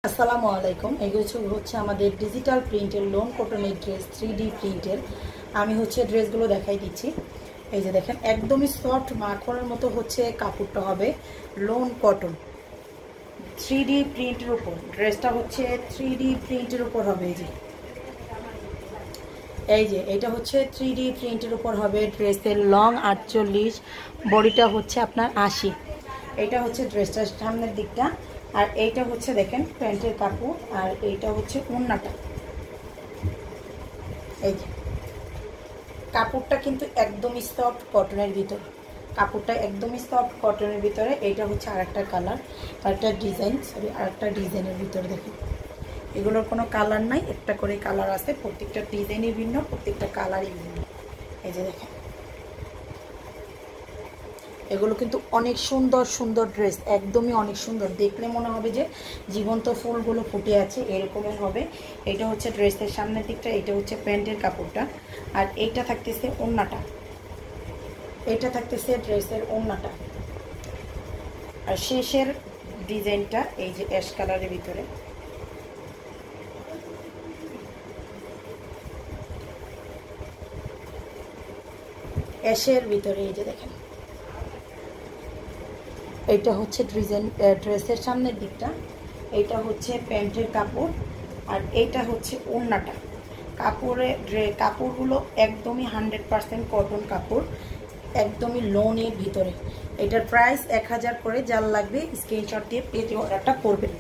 আসসালামু আলাইকুম। এগুলো হচ্ছে আমাদের ডিজিটাল প্রিন্টের লোন কটনের ড্রেস, 3D প্রিন্টের। আমি ড্রেসগুলো দেখাই দিচ্ছি। এই যে দেখেন, একদমই সফট মাখনের মতো কাপড়টা হবে, লোন কটন 3D প্রিন্টের উপর। ড্রেসটা 3D প্রিন্টের উপর হবে। এটা 3D প্রিন্টের উপর হবে। ড্রেসের লং 48, বডিটা আপনার 80। এটা ড্রেসটার সামনের দিকটা। আর এইটা দেখেন প্যান্টের কাপড়, আর এইটা ওড়নাটা। এই যে কাপড়টা কিন্তু একদমই সফট কটনের ভিতর, কাপড়টা একদমই সফট কটনের ভিতরে। এইটা আরেকটা কালার, আরেকটা ডিজাইন, আরেকটা ডিজাইনের ভিতরে দেখুন। এগুলোর কোনো কালার নাই, একটা করে কালার আছে। প্রত্যেকটা ডিজাইনই ভিন্ন, প্রত্যেকটা কালারই ভিন্ন। এই যে দেখেন, এগুলো কিন্তু অনেক সুন্দর সুন্দর ড্রেস, একদমই অনেক সুন্দর। দেখলে মনে হবে যে জীবন্ত ফুলগুলো ফুটে আছে, এরকমের হবে। এটা ড্রেসের সামনের দিকটা, এটা প্যান্টের কাপড়টা। আর এইটা থাকতেছে ওড়নাটা, এটা থাকতেছে ড্রেসের ওড়নাটা। আর শেষের ডিজাইনটা এই যে অ্যাশ কালারের ভিতরে। অ্যাশের ভিতরে এই যে দেখেন, এইটা ডিজাইন ড্রেসের সামনের দিকটা, এইটা প্যান্টের কাপড়। আর এইটা ওড়নাটা। কাপড়গুলো একদমই 100% কটন কাপড়, একদমই লোনের ভিতরে। এটার প্রাইস 1000 করে। যার লাগবে স্ক্রিনশট দিয়ে পেজ অর্ডারটা করবেন।